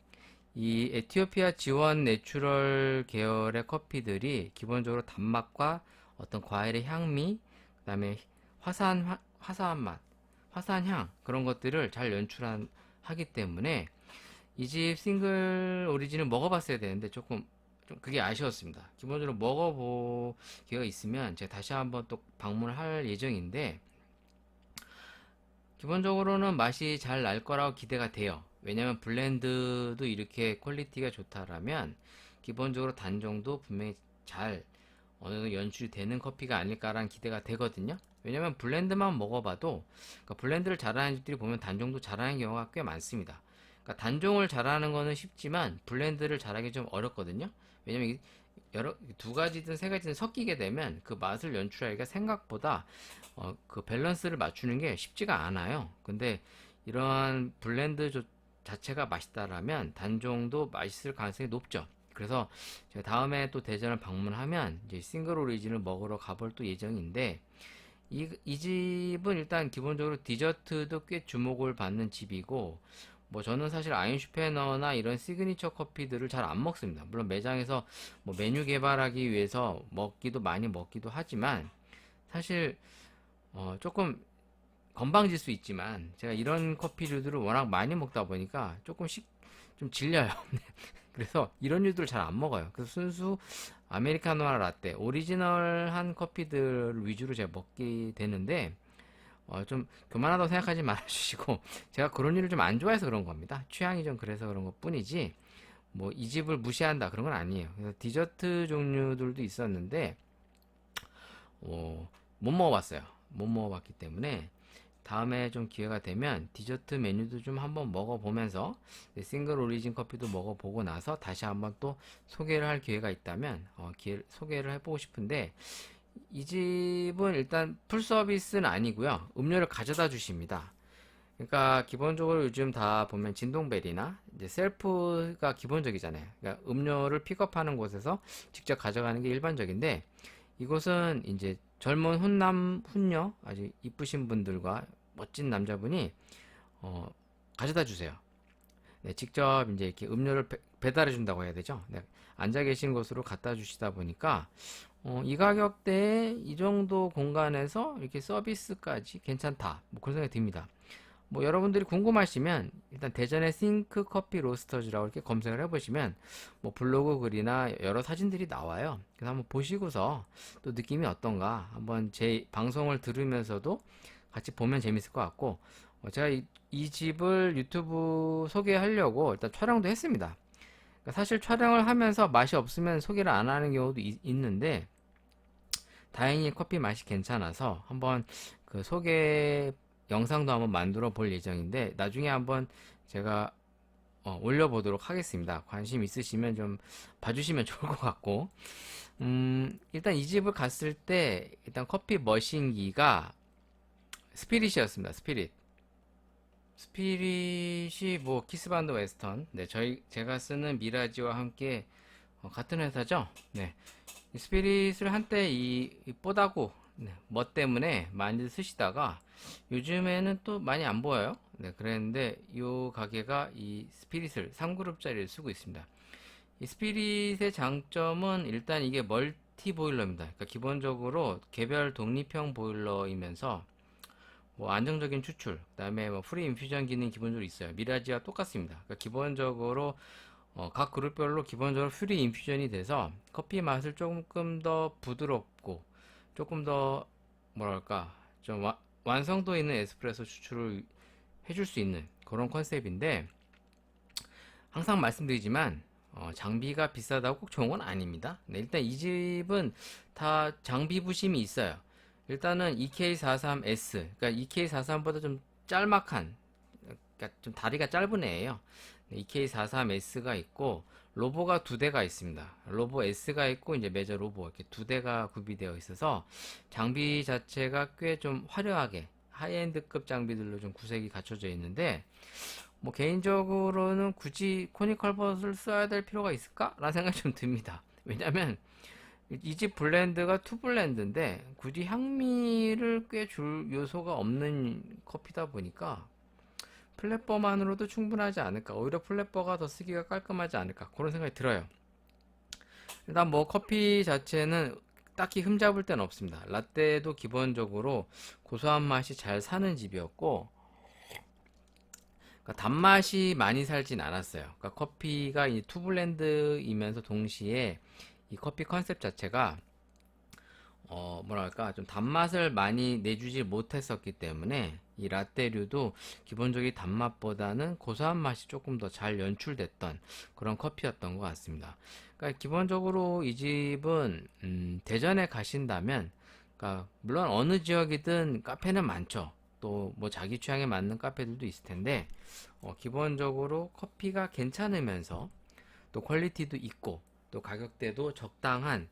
이 에티오피아 지원 내추럴 계열의 커피들이 기본적으로 단맛과 어떤 과일의 향미, 그 다음에 화사한 맛, 화사한 향, 그런 것들을 잘 하기 때문에 이 집 싱글 오리진을 먹어봤어야 되는데 좀 그게 아쉬웠습니다. 기본적으로 먹어볼 기회가 있으면 제가 다시 한번 또 방문을 할 예정인데, 기본적으로는 맛이 잘 날 거라고 기대가 돼요. 왜냐면 블렌드도 이렇게 퀄리티가 좋다라면 기본적으로 단종도 분명히 잘 어느 정도 연출이 되는 커피가 아닐까라는 기대가 되거든요. 왜냐면 블렌드만 먹어봐도, 그러니까 블렌드를 잘하는 집들이 보면 단종도 잘하는 경우가 꽤 많습니다. 그러니까 단종을 잘하는 거는 쉽지만 블렌드를 잘하기 좀 어렵거든요. 왜냐면 두 가지든 세 가지든 섞이게 되면 그 맛을 연출하기가 생각보다 그 밸런스를 맞추는 게 쉽지가 않아요. 근데 이러한 블렌드 자체가 맛있다라면 단종도 맛있을 가능성이 높죠. 그래서 제가 다음에 또 대전을 방문하면 이제 싱글 오리진을 먹으러 가볼 또 예정인데, 이 집은 일단 기본적으로 디저트도 꽤 주목을 받는 집이고, 뭐 저는 사실 아인슈페너나 이런 시그니처 커피들을 잘 안 먹습니다. 물론 매장에서 뭐 메뉴 개발하기 위해서 많이 먹기도 하지만, 사실 조금 건방질 수 있지만 제가 이런 커피류들을 워낙 많이 먹다 보니까 조금씩 좀 질려요. 그래서 이런 류들을 잘 안 먹어요. 그래서 순수 아메리카노나 라떼, 오리지널한 커피들 위주로 제가 먹게 되는데, 좀 교만하다고 생각하지 말아주시고, 제가 그런 류를 좀 안 좋아해서 그런 겁니다. 취향이 좀 그래서 그런 것 뿐이지, 뭐 이 집을 무시한다 그런 건 아니에요. 그래서 디저트 종류들도 있었는데 못 먹어봤어요. 못 먹어봤기 때문에 다음에 좀 기회가 되면 디저트 메뉴도 좀 한번 먹어보면서 싱글 오리진 커피도 먹어보고 나서 다시 한번 또 소개를 할 기회가 있다면 소개를 해보고 싶은데, 이 집은 일단 풀 서비스는 아니고요, 음료를 가져다 주십니다. 그러니까 기본적으로 요즘 다 보면 진동벨이나 이제 셀프가 기본적이잖아요. 그러니까 음료를 픽업하는 곳에서 직접 가져가는 게 일반적인데, 이곳은 이제 젊은 훈녀 아주 이쁘신 분들과 멋진 남자분이 가져다 주세요. 네, 직접 이제 이렇게 음료를 배달해 준다고 해야 되죠. 네, 앉아 계신 곳으로 갖다 주시다 보니까 이 가격대에 이 정도 공간에서 이렇게 서비스까지 괜찮다, 뭐 그런 생각이 듭니다. 뭐 여러분들이 궁금하시면 일단 대전의 싱크 커피 로스터즈라고 이렇게 검색을 해보시면 뭐 블로그 글이나 여러 사진들이 나와요. 그래서 한번 보시고서 또 느낌이 어떤가 한번 제 방송을 들으면서도 같이 보면 재밌을 것 같고, 제가 이 집을 유튜브 소개하려고 일단 촬영도 했습니다. 그러니까 사실 촬영을 하면서 맛이 없으면 소개를 안 하는 경우도 있는데, 다행히 커피 맛이 괜찮아서 한번 그 소개 영상도 한번 만들어 볼 예정인데, 나중에 한번 제가 올려보도록 하겠습니다. 관심 있으시면 좀 봐주시면 좋을 것 같고, 일단 이 집을 갔을 때 일단 커피 머신기가 스피릿이었습니다. 스피릿이 뭐 키스반드 웨스턴, 네, 제가 쓰는 미라지와 함께 같은 회사죠. 네, 이 스피릿을 한때 이 뽀다구, 네, 뭐 때문에 많이 쓰시다가 요즘에는 또 많이 안 보여요. 네, 그랬는데 이 가게가 이 스피릿을 3그룹짜리를 쓰고 있습니다. 이 스피릿의 장점은 일단 이게 멀티 보일러입니다. 그러니까 기본적으로 개별 독립형 보일러이면서 뭐 안정적인 추출, 그다음에 뭐 프리 인퓨전 기능이 기본적으로 있어요. 미라지와 똑같습니다. 그러니까 기본적으로 각 그룹별로 기본적으로 프리 인퓨전이 돼서 커피 맛을 조금 더 부드럽고 조금 더 뭐랄까 좀 완성도 있는 에스프레소 추출을 해줄 수 있는 그런 컨셉인데, 항상 말씀드리지만 장비가 비싸다고 꼭 좋은 건 아닙니다. 네, 일단 이 집은 다 장비 부심이 있어요. 일단은 EK43S, 그러니까 EK43보다 좀 짤막한, 그러니까 좀 다리가 짧은 애예요. EK43S가 있고 로보가 두 대가 있습니다. 로보 S가 있고 이제 메저 로보 이렇게 두 대가 구비되어 있어서 장비 자체가 꽤 좀 화려하게 하이엔드급 장비들로 좀 구색이 갖춰져 있는데, 뭐 개인적으로는 굳이 코니컬벗을 써야 될 필요가 있을까? 라는 생각이 좀 듭니다. 왜냐면 이 집 블렌드가 투 블렌드인데 굳이 향미를 꽤 줄 요소가 없는 커피다 보니까 플랫버만으로도 충분하지 않을까, 오히려 플랫버가 더 쓰기가 깔끔하지 않을까, 그런 생각이 들어요. 일단 뭐 커피 자체는 딱히 흠잡을 데는 없습니다. 라떼도 기본적으로 고소한 맛이 잘 사는 집이었고, 그러니까 단맛이 많이 살진 않았어요. 그러니까 커피가 이 투블렌드이면서 동시에 이 커피 컨셉 자체가 뭐랄까 좀 단맛을 많이 내주지 못했었기 때문에 이 라떼류도 기본적인 단맛보다는 고소한 맛이 조금 더 잘 연출됐던 그런 커피였던 것 같습니다. 그러니까 기본적으로 이 집은 대전에 가신다면, 그러니까 물론 어느 지역이든 카페는 많죠. 또 뭐 자기 취향에 맞는 카페들도 있을 텐데, 기본적으로 커피가 괜찮으면서 또 퀄리티도 있고 또 가격대도 적당한,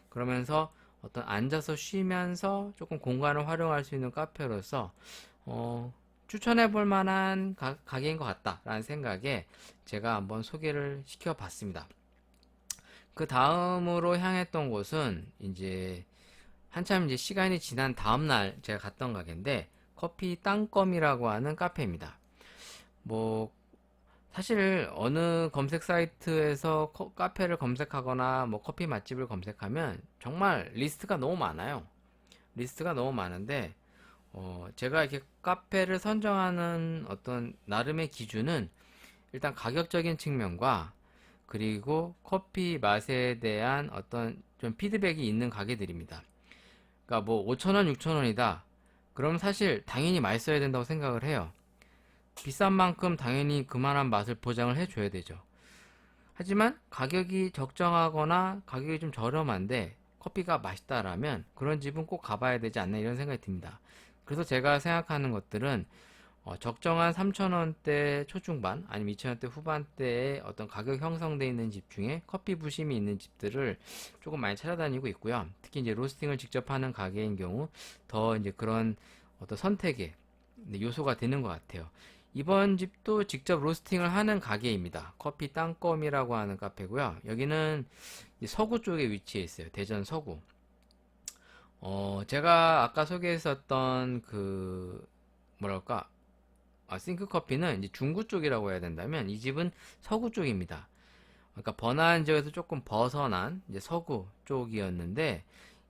그러면서 어떤 앉아서 쉬면서 조금 공간을 활용할 수 있는 카페로서 추천해 볼 만한 가게인 것 같다라는 생각에 제가 한번 소개를 시켜 봤습니다. 그 다음으로 향했던 곳은 이제 한참 이제 시간이 지난 다음날 제가 갔던 가게인데, 커피 땅껌이라고 하는 카페입니다. 뭐 사실 어느 검색 사이트에서 카페를 검색하거나 뭐 커피 맛집을 검색하면 정말 리스트가 너무 많아요. 리스트가 너무 많은데 제가 이렇게 카페를 선정하는 어떤 나름의 기준은 일단 가격적인 측면과 그리고 커피 맛에 대한 어떤 좀 피드백이 있는 가게들입니다. 그러니까 뭐 5,000원, 6,000원이다. 그럼 사실 당연히 맛있어야 된다고 생각을 해요. 비싼 만큼 당연히 그만한 맛을 보장을 해줘야 되죠. 하지만 가격이 적정하거나 가격이 좀 저렴한데 커피가 맛있다라면 그런 집은 꼭 가봐야 되지 않나, 이런 생각이 듭니다. 그래서 제가 생각하는 것들은 적정한 3,000원대 초중반 아니면 2,000원대 후반대의 어떤 가격 형성되어 있는 집 중에 커피 부심이 있는 집들을 조금 많이 찾아다니고 있고요. 특히 이제 로스팅을 직접 하는 가게인 경우 더 이제 그런 어떤 선택의 요소가 되는 것 같아요. 이번 집도 직접 로스팅을 하는 가게입니다. 커피 땅껌이라고 하는 카페고요. 여기는 서구 쪽에 위치해 있어요. 대전 서구. 제가 아까 소개했었던 그 뭐랄까 싱크 커피는 이제 중구 쪽이라고 해야 된다면, 이 집은 서구 쪽입니다. 그러니까 번화한 지역에서 조금 벗어난 이제 서구 쪽이었는데,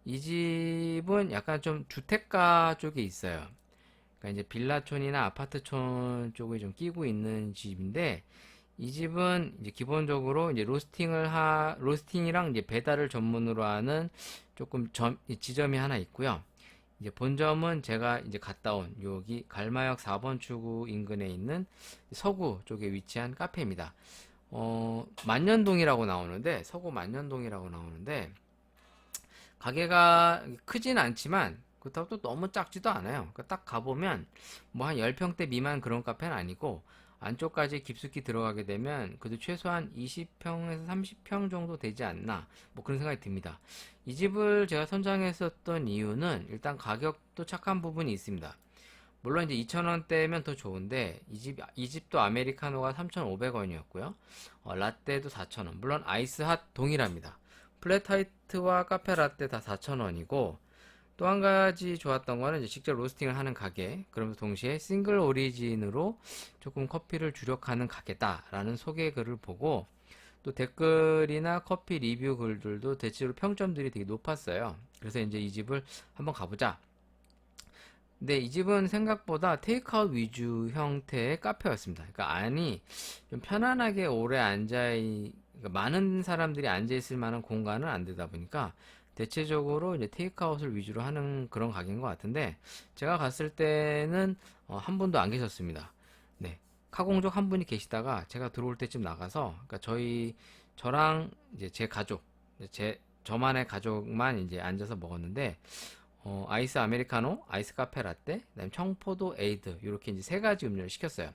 이 집은 약간 좀 주택가 쪽에 있어요. 그러니까 이제 빌라촌이나 아파트촌 쪽에 좀 끼고 있는 집인데, 이 집은 이제 기본적으로 이제 로스팅이랑 이제 배달을 전문으로 하는 조금 지점이 하나 있고요. 이제 본점은 제가 이제 갔다 온 여기 갈마역 4번 출구 인근에 있는 서구 쪽에 위치한 카페입니다. 만년동이라고 나오는데, 서구 만년동이라고 나오는데, 가게가 크진 않지만 그렇다고 또 너무 작지도 않아요. 그러니까 딱 가보면 뭐 한 10평대 미만 그런 카페는 아니고, 안쪽까지 깊숙이 들어가게 되면 그래도 최소한 20평에서 30평 정도 되지 않나, 뭐 그런 생각이 듭니다. 이 집을 제가 선정했었던 이유는 일단 가격도 착한 부분이 있습니다. 물론 이제 2,000원대면 더 좋은데, 이 집도 아메리카노가 3,500원이었고요. 라떼도 4,000원. 물론 아이스핫 동일합니다. 플랫화이트와 카페 라떼 다 4,000원이고, 또 한 가지 좋았던 거는 이제 직접 로스팅을 하는 가게, 그러면서 동시에 싱글 오리진으로 조금 커피를 주력하는 가게다라는 소개 글을 보고, 또 댓글이나 커피 리뷰 글들도 대체로 평점들이 되게 높았어요. 그래서 이제 이 집을 한번 가보자. 근데 이 집은 생각보다 테이크아웃 위주 형태의 카페였습니다. 그러니까 안이 좀 편안하게 오래 그러니까 많은 사람들이 앉아있을 만한 공간은 안 되다 보니까 대체적으로 이제 테이크아웃을 위주로 하는 그런 가게인 것 같은데, 제가 갔을 때는 한 분도 안 계셨습니다. 네, 카공족 한 분이 계시다가 제가 들어올 때쯤 나가서, 그러니까 저랑 이제 제 가족, 저만의 가족만 이제 앉아서 먹었는데, 아이스 아메리카노, 아이스 카페 라떼, 그다음 청포도 에이드, 이렇게 이제 세 가지 음료를 시켰어요.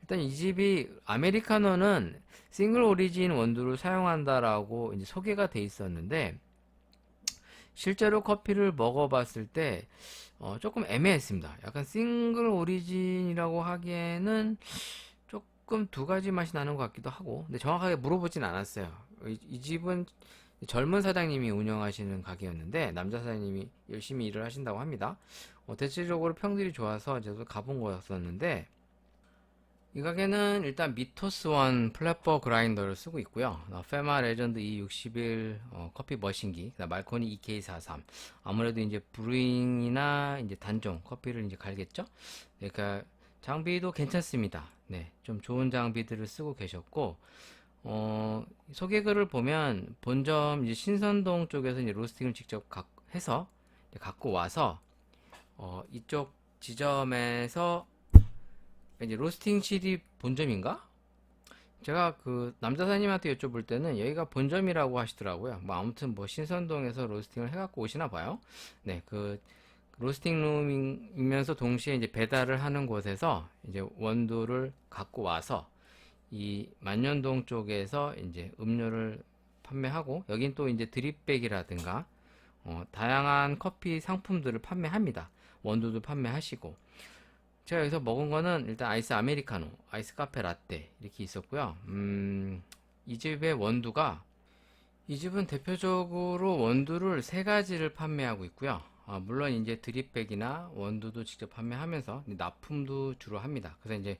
일단 이 집이 아메리카노는 싱글 오리진 원두를 사용한다라고 이제 소개가 돼 있었는데, 실제로 커피를 먹어봤을 때 조금 애매했습니다. 약간 싱글 오리진이라고 하기에는 조금 두 가지 맛이 나는 것 같기도 하고, 근데 정확하게 물어보진 않았어요. 이 집은 젊은 사장님이 운영하시는 가게였는데, 남자 사장님이 열심히 일을 하신다고 합니다. 대체적으로 평들이 좋아서 저도 가본 거였었는데, 이 가게는 일단 미토스1 플랫버 그라인더를 쓰고 있고요. 페마 레전드 E61 커피 머신기, 말코니 EK43. 아무래도 이제 브루잉이나 이제 단종 커피를 이제 갈겠죠. 그러니까 장비도 괜찮습니다. 네, 좀 좋은 장비들을 쓰고 계셨고, 소개글을 보면 본점 이제 신선동 쪽에서 이제 로스팅을 직접 해서 이제 갖고 와서 이쪽 지점에서 이제 로스팅실이 본점인가? 제가 그 남자사님한테 여쭤볼 때는 여기가 본점이라고 하시더라고요. 뭐 아무튼 뭐 신선동에서 로스팅을 해갖고 오시나 봐요. 네, 그 로스팅 룸이면서 동시에 이제 배달을 하는 곳에서 이제 원두를 갖고 와서 이 만년동 쪽에서 이제 음료를 판매하고, 여긴 또 이제 드립백이라든가 다양한 커피 상품들을 판매합니다. 원두도 판매하시고, 제가 여기서 먹은 거는 일단 아이스 아메리카노, 아이스 카페 라떼 이렇게 있었고요. 이 집의 원두가, 이 집은 대표적으로 원두를 세 가지를 판매하고 있고요. 물론 이제 드립백이나 원두도 직접 판매하면서 납품도 주로 합니다. 그래서 이제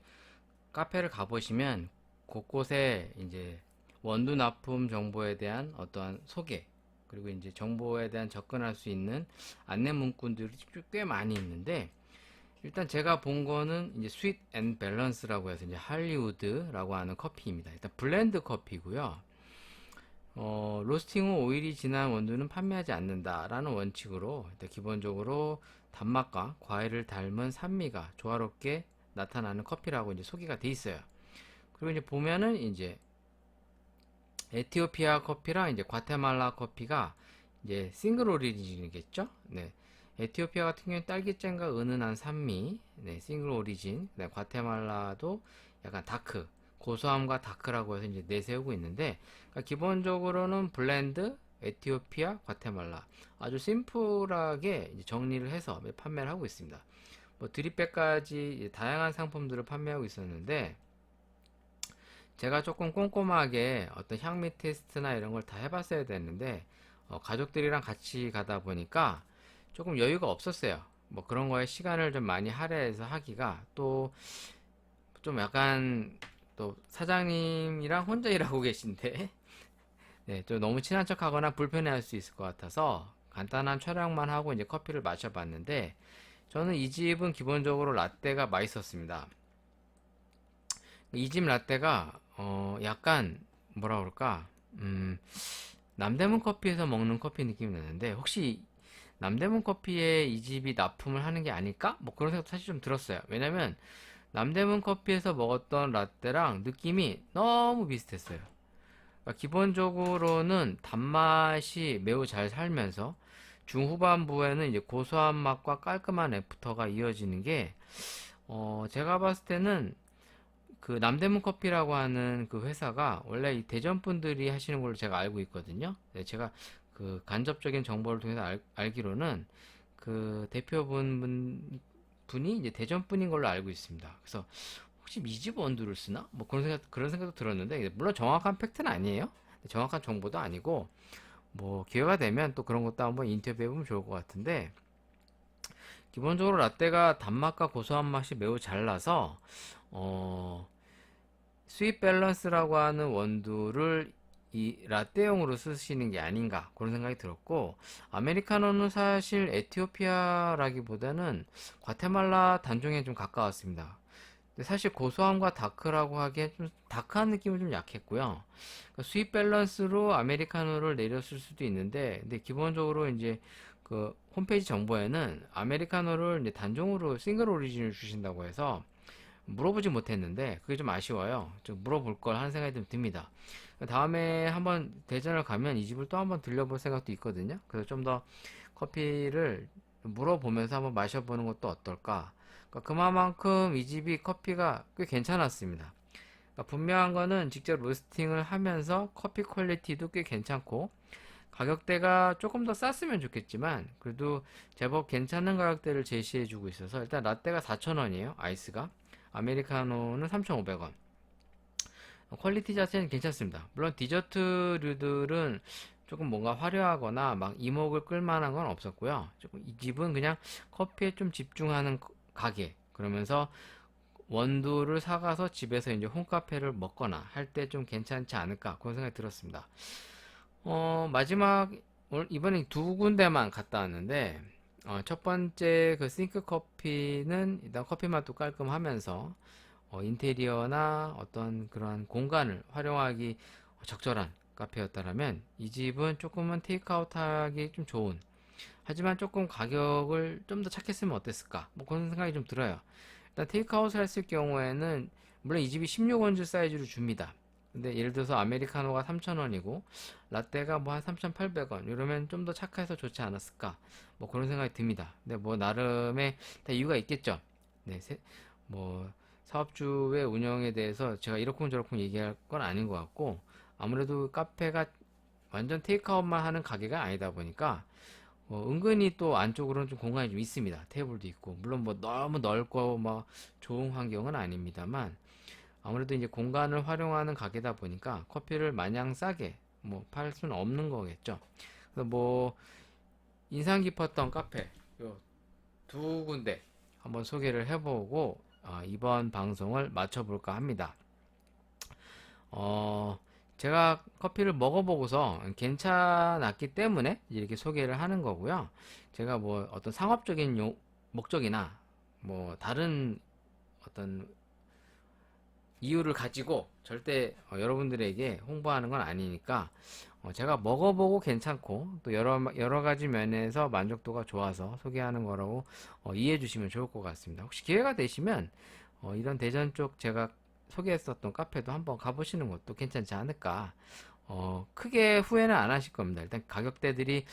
카페를 가보시면 곳곳에 이제 원두 납품 정보에 대한 어떠한 소개, 그리고 이제 정보에 대한 접근할 수 있는 안내 문구들이 꽤 많이 있는데, 일단 제가 본 거는 이제 스윗 앤 밸런스라고 해서 이제 할리우드라고 하는 커피입니다. 일단 블렌드 커피고요. 로스팅 후 오일이 진한 원두는 판매하지 않는다라는 원칙으로 일단 기본적으로 단맛과 과일을 닮은 산미가 조화롭게 나타나는 커피라고 이제 소개가 돼 있어요. 그리고 이제 보면은 이제 에티오피아 커피랑 이제 과테말라 커피가 이제 싱글 오리진이겠죠? 네. 에티오피아 같은 경우는 딸기잼과 은은한 산미, 네, 싱글 오리진. 네, 과테말라도 약간 다크, 고소함과 다크라고 해서 이제 내세우고 있는데, 그러니까 기본적으로는 블렌드, 에티오피아, 과테말라, 아주 심플하게 이제 정리를 해서 판매를 하고 있습니다. 뭐 드립백까지 다양한 상품들을 판매하고 있었는데, 제가 조금 꼼꼼하게 어떤 향미 테스트나 이런 걸 다 해봤어야 됐는데, 가족들이랑 같이 가다 보니까 조금 여유가 없었어요. 뭐 그런 거에 시간을 좀 많이 할애해서 하기가, 또 좀 약간 또 사장님이랑 혼자 일하고 계신데 네, 좀 너무 친한 척 하거나 불편해할 수 있을 것 같아서 간단한 촬영만 하고 이제 커피를 마셔봤는데, 저는 이 집은 기본적으로 라떼가 맛있었습니다. 이 집 라떼가 약간 뭐라 그럴까, 남대문 커피에서 먹는 커피 느낌이 나는데, 혹시 남대문 커피에 이 집이 납품을 하는 게 아닐까? 뭐 그런 생각도 사실 좀 들었어요. 왜냐면 남대문 커피에서 먹었던 라떼랑 느낌이 너무 비슷했어요. 그러니까 기본적으로는 단맛이 매우 잘 살면서 중후반부에는 이제 고소한 맛과 깔끔한 애프터가 이어지는 게 제가 봤을 때는 그 남대문 커피라고 하는 그 회사가 원래 이 대전 분들이 하시는 걸로 제가 알고 있거든요. 네, 제가 그 간접적인 정보를 통해서 알기로는 그 분이 이제 대전 분인 걸로 알고 있습니다. 그래서 혹시 미집 원두를 쓰나? 뭐 그런 생각도 들었는데, 물론 정확한 팩트는 아니에요. 정확한 정보도 아니고, 뭐, 기회가 되면 또 그런 것도 한번 인터뷰해보면 좋을 것 같은데, 기본적으로 라떼가 단맛과 고소한 맛이 매우 잘 나서, 스윗 밸런스라고 하는 원두를 이 라떼용으로 쓰시는 게 아닌가 그런 생각이 들었고, 아메리카노는 사실 에티오피아라기보다는 과테말라 단종에 좀 가까웠습니다. 근데 사실 고소함과 다크라고 하기엔 좀 다크한 느낌은 좀 약했고요. 그러니까 스윗 밸런스로 아메리카노를 내렸을 수도 있는데, 근데 기본적으로 이제 그 홈페이지 정보에는 아메리카노를 이제 단종으로 싱글 오리진을 주신다고 해서 물어보지 못했는데 그게 좀 아쉬워요. 좀 물어볼 걸 하는 생각이 좀 듭니다. 다음에 한번 대전을 가면 이 집을 또 한번 들려볼 생각도 있거든요. 그래서 좀 더 커피를 물어보면서 한번 마셔보는 것도 어떨까. 그러니까 그만큼 이 집이 커피가 꽤 괜찮았습니다. 그러니까 분명한 거는 직접 로스팅을 하면서 커피 퀄리티도 꽤 괜찮고, 가격대가 조금 더 쌌으면 좋겠지만 그래도 제법 괜찮은 가격대를 제시해주고 있어서, 일단 라떼가 4,000원이에요 아이스가. 아메리카노는 3,500원. 퀄리티 자체는 괜찮습니다. 물론 디저트류들은 조금 뭔가 화려하거나 막 이목을 끌만한 건 없었고요. 조금 이 집은 그냥 커피에 좀 집중하는 가게, 그러면서 원두를 사가서 집에서 이제 홈카페를 먹거나 할 때 좀 괜찮지 않을까 그런 생각이 들었습니다. 마지막 오늘 이번에 두 군데만 갔다 왔는데, 첫 번째 그 싱크 커피는 일단 커피 맛도 깔끔하면서 인테리어나 어떤 그런 공간을 활용하기 적절한 카페였다라면, 이 집은 조금은 테이크아웃 하기 좀 좋은, 하지만 조금 가격을 좀 더 착했으면 어땠을까 뭐 그런 생각이 좀 들어요. 일단 테이크아웃을 했을 경우에는 물론 이 집이 16온즈 사이즈로 줍니다. 근데 예를 들어서 아메리카노가 3,000원이고 라떼가 뭐 한 3,800원 이러면 좀 더 착해서 좋지 않았을까 뭐 그런 생각이 듭니다. 근데 뭐 나름의 다 이유가 있겠죠. 네, 뭐 사업주의 운영에 대해서 제가 이러쿵저러쿵 얘기할 건 아닌 것 같고, 아무래도 카페가 완전 테이크아웃만 하는 가게가 아니다 보니까 은근히 또 안쪽으로는 좀 공간이 좀 있습니다. 테이블도 있고, 물론 뭐 너무 넓고 막 좋은 환경은 아닙니다만, 아무래도 이제 공간을 활용하는 가게다 보니까 커피를 마냥 싸게 뭐 팔 수는 없는 거겠죠. 그래서 뭐 인상 깊었던 카페 요 두 군데 한번 소개를 해보고 이번 방송을 마쳐볼까 합니다. 제가 커피를 먹어보고서 괜찮았기 때문에 이렇게 소개를 하는 거고요. 제가 뭐 어떤 상업적인 목적이나 뭐 다른 어떤 이유를 가지고 절대 여러분들에게 홍보하는 건 아니니까, 제가 먹어보고 괜찮고 또 여러 가지 면에서 만족도가 좋아서 소개하는 거라고 이해해 주시면 좋을 것 같습니다. 혹시 기회가 되시면 이런 대전 쪽 제가 소개했었던 카페도 한번 가보시는 것도 괜찮지 않을까. 크게 후회는 안 하실 겁니다. 일단 가격대들이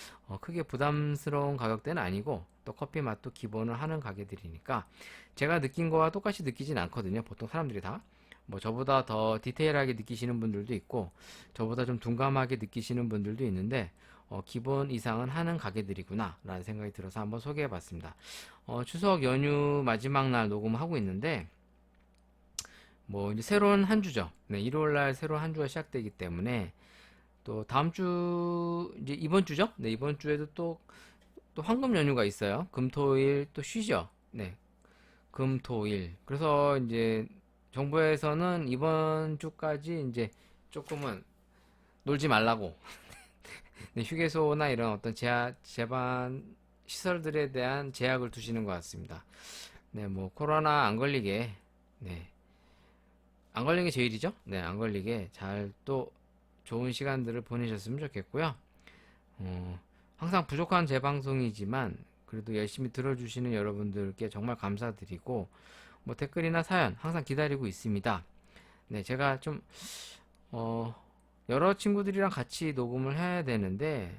크게 부담스러운 가격대는 아니고, 또 커피 맛도 기본을 하는 가게들이니까 제가 느낀 거와 똑같이 느끼진 않거든요. 보통 사람들이 다. 뭐 저보다 더 디테일하게 느끼시는 분들도 있고, 저보다 좀 둔감하게 느끼시는 분들도 있는데, 기본 이상은 하는 가게들이구나 라는 생각이 들어서 한번 소개해 봤습니다. 추석 연휴 마지막 날 녹음하고 있는데, 뭐 이제 새로운 한 주죠. 네, 일요일날 새로운 한 주가 시작되기 때문에 또 다음 주, 이제 이번 주죠. 네, 이번 주에도 또 황금 연휴가 있어요. 금, 토, 일 또 쉬죠. 네, 금, 토, 일. 그래서 이제 정부에서는 이번 주까지 이제 조금은 놀지 말라고 네, 휴게소나 이런 어떤 제반 시설들에 대한 제약을 두시는 것 같습니다. 네, 뭐 코로나 안 걸리게, 네, 안 걸리는 게 제일이죠. 네, 안 걸리게 잘 또 좋은 시간들을 보내셨으면 좋겠고요. 어, 항상 부족한 제 방송이지만 그래도 열심히 들어주시는 여러분들께 정말 감사드리고 뭐 댓글이나 사연 항상 기다리고 있습니다. 네, 제가 좀 여러 친구들이랑 같이 녹음을 해야 되는데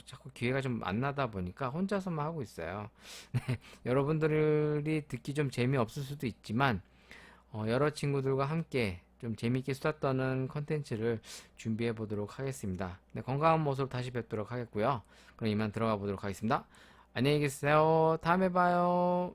자꾸 기회가 좀 안 나다 보니까 혼자서만 하고 있어요. 네, 여러분들이 듣기 좀 재미없을 수도 있지만 여러 친구들과 함께 좀 재미있게 수다 떠는 컨텐츠를 준비해 보도록 하겠습니다. 네, 건강한 모습 다시 뵙도록 하겠고요. 그럼 이만 들어가 보도록 하겠습니다. 안녕히 계세요. 다음에 봐요.